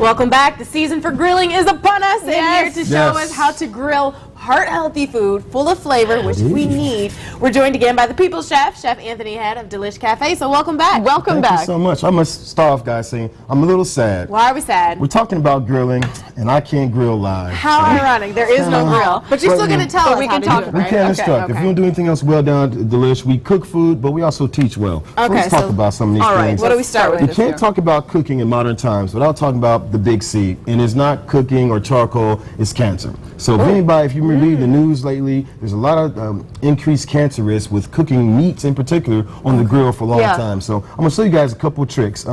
Welcome back. The season for grilling is upon us, and here to show us how to grill heart-healthy food full of flavor, which we need. We're joined again by the People's Chef, Chef Anthony Head of Delish Cafe. So welcome back. Thank you so much. I must start off, guys, saying I'm a little sad. Why are we sad? We're talking about grilling, and I can't grill live. How ironic. There is no grill. But you're still going to tell us how to do it, right? We can instruct. If you don't do anything else well down at Delish, we cook food, but we also teach well. Okay, so let's talk about some of these things. What do we start with? You can't talk about cooking in modern times without talking about the big C, and it's not cooking or charcoal, it's cancer. So if you read the news lately, there's a lot of increased cancer risk with cooking meats in particular on the grill for a long time. So I'm going to show you guys a couple of tricks.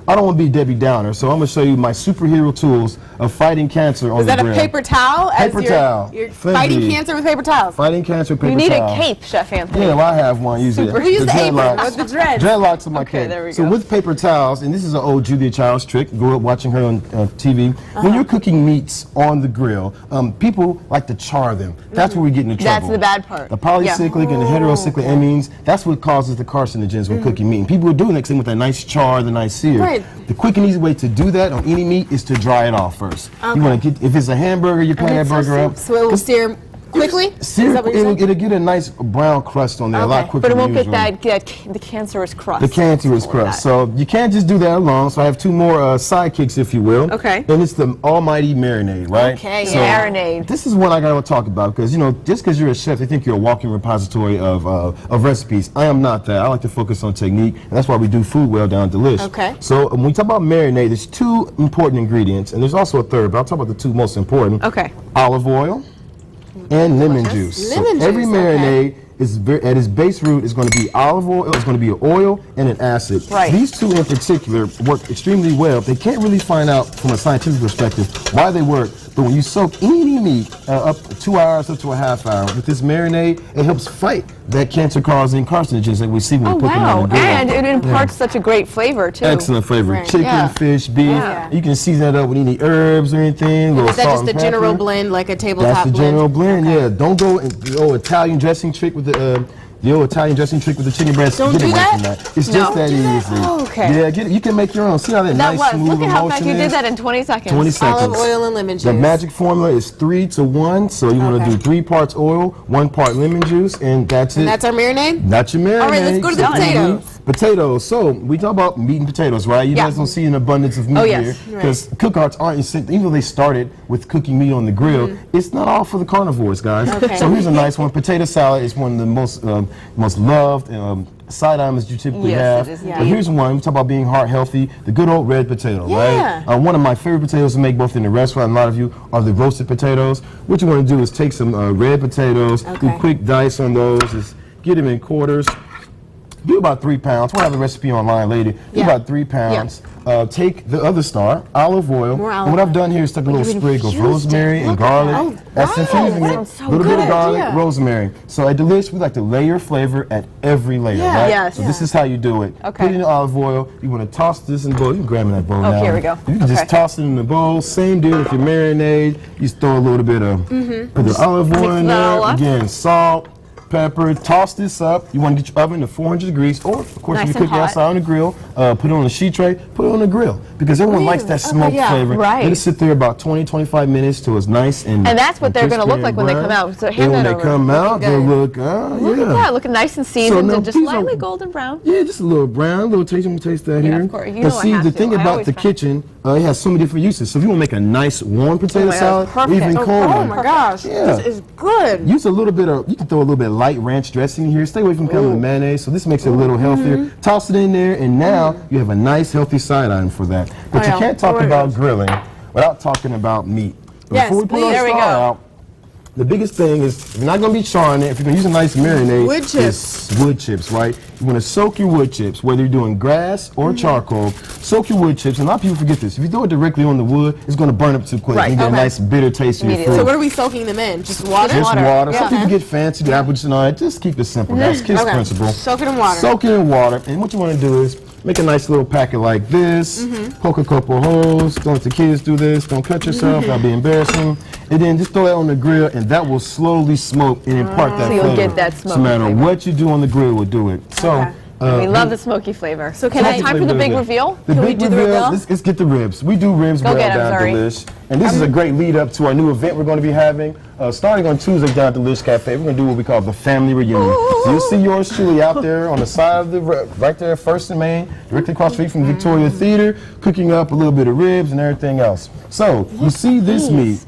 I don't want to be Debbie Downer, so I'm going to show you my superhero tools of fighting cancer on the grill. Is that a paper towel? Paper towel. You're fighting cancer with paper towels. Fighting cancer with paper towels. You need a cape, Chef Anthony. Yeah, well, I have one usually. Who used the apron with the dreads? Dreadlocks on my cape. There we go. So with paper towels, and this is an old Julia Childs trick, grew up watching her on TV. When you're cooking meats on the grill, people like to char them. That's where we get into trouble. That's the bad part. The polycyclic and the heterocyclic amines, that's what causes the carcinogens when cooking meat. And people are doing it with that nice char, the nice sear. Right. The quick and easy way to do that on any meat is to dry it off first. You want to get, if it's a hamburger, you pan that burger up. So it will sear quickly? It'll get a nice brown crust on there a lot quicker. But it won't than get the cancerous crust. The cancerous crust. So you can't just do that alone. So I have two more sidekicks, if you will. Okay. And it's the almighty marinade, right? Okay, so marinade. This is what I gotta talk about because just because you're a chef, they think you're a walking repository of recipes. I am not that. I like to focus on technique, and that's why we do food well down at Delish. Okay. So when we talk about marinade, there's two important ingredients, and there's also a third, but I'll talk about the two most important. Okay. Olive oil and lemon juice. Every marinade is at its base root is going to be olive oil, it's going to be an oil and an acid. Right. These two in particular work extremely well. They can't really find out from a scientific perspective why they work, but when you soak any meat up 2 hours up to a half hour with this marinade, it helps fight that cancer-causing carcinogens that we see when we put them on the grill. And it imparts such a great flavor too. Excellent flavor. Right. Chicken, fish, beef. You can season that up with any herbs or anything. Is that just the general blend, like a tabletop blend? That's the general blend, yeah. Don't go the old Italian dressing trick with the old Italian dressing trick with the chicken breast. Don't do that? It's just that easy. Oh, okay. Yeah, get it. You can make your own. See how that nice, smooth Look at how fast emulsion you is? did that in 20 seconds. 20 seconds. Olive oil and lemon juice. The magic formula is 3 to 1, so you want to do 3 parts oil, 1 part lemon juice, and that's it. And that's our marinade? That's your marinade. All right, let's go to the potatoes. Potatoes. So we talk about meat and potatoes, right? You guys don't see an abundance of meat here because cook-arts aren't, even though they started with cooking meat on the grill, it's not all for the carnivores, guys. Okay. So here's a nice one. Potato salad is one of the most loved side items you typically have. It is But here's one. We talk about being heart healthy. The good old red potato, right? One of my favorite potatoes to make both in the restaurant and a lot of you are the roasted potatoes. What you want to do is take some red potatoes, do quick dice on those, is get them in quarters. Do about 3 pounds. We'll have the recipe online later. Do about 3 pounds. Take the other star, olive oil. And what I've done here is take a little sprig of rosemary and garlic. That's infusing it. A little bit of garlic, rosemary. So at Delish, we like to layer flavor at every layer, right? Yes. So this is how you do it. Put it in the olive oil. You want to toss this in the bowl. You can grab in that bowl now. Here we go. You can just toss it in the bowl. Same deal with your marinade. You just throw a little bit of put the olive oil in there. Again, salt, pepper, toss this up. You want to get your oven to 400 degrees, or of course, if you cook outside on the grill, put it on a sheet tray, put it on the grill, because everyone likes that smoked flavor. Let it sit there about 20-25 minutes till it's nice and that's what they're going to look like when they come out. So and when they come out, they'll look, look at that, looking nice and seasoned and just slightly golden brown. Yeah, just a little brown, a little taste. I'm going to taste that here. Of course. But see, the thing about the kitchen, it has so many different uses. So if you want to make a nice warm potato salad, or even cold one. Oh my gosh, this is good. Use a little bit of, you can throw a little bit of light ranch dressing in here. Stay away from coming to mayonnaise, so this makes it a little healthier. Toss it in there, and now you have a nice, healthy side item for that. But you can't talk about grilling without talking about meat. Before we put our star out, the biggest thing is, if you're not going to be charring it, if you're going to use a nice marinade, wood chips, right? You want to soak your wood chips, whether you're doing grass or charcoal. Soak your wood chips, and a lot of people forget this. If you throw it directly on the wood, it's going to burn up too quick. You get a nice bitter taste in your food. So what are we soaking them in? Just water? Just water. Some people get fancy, do apple juice and all that. Just keep it simple, guys. Kids principle. Soak it in water. Soak it in water, and what you want to do is make a nice little packet like this, poke a couple holes, don't let the kids do this, don't cut yourself, that'll be embarrassing. And then just throw that on the grill, and that will slowly smoke and impart that flavor. So you'll get that smoke. No matter what you do on the grill will do it. So We love the smoky flavor. So can I time for the big reveal? Can we do the reveal? Let's get the ribs. We do ribs down at Delish. And this is a great lead up to our new event we're going to be having. Starting on Tuesday down at Delish Cafe, we're going to do what we call the family reunion. Ooh. So you'll see yours truly out there on the side of the, right there, 1st and Main, directly across the street from Victoria Theater, cooking up a little bit of ribs and everything else. So you see this meat.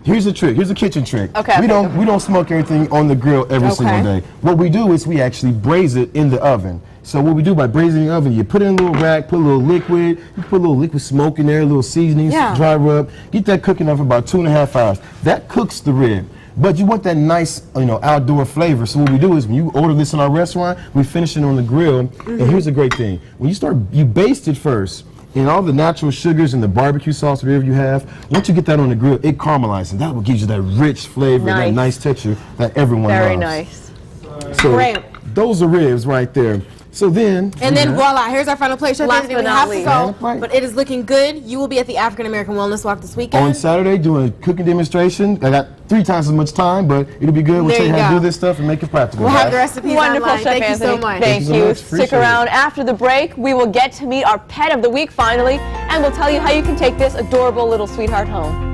Here's a trick. Here's a kitchen trick. Okay. We don't smoke everything on the grill every single day. What we do is we actually braise it in the oven. So what we do by braising the oven, you put it in a little rack, put a little liquid, you put a little liquid smoke in there, a little seasonings, dry rub, get that cooking up for about 2.5 hours. That cooks the rib. But you want that nice, outdoor flavor. So what we do is when you order this in our restaurant, we finish it on the grill. And here's a great thing. When you baste it first. And all the natural sugars and the barbecue sauce, whatever you have, once you get that on the grill, it caramelizes. And that will give you that rich flavor, that nice texture that everyone loves. Very nice. So those are ribs right there. So then... And then voila, here's our final plate. Last but not least. But it is looking good. You will be at the African American Wellness Walk this weekend. On Saturday, doing a cooking demonstration. I got 3 times as much time, but it'll be good. We'll tell you how to do this stuff and make it practical. We'll have the recipes Wonderful, online. Chef Thank you so much. Thank you. Stick around. After the break, we will get to meet our pet of the week finally, and we'll tell you how you can take this adorable little sweetheart home.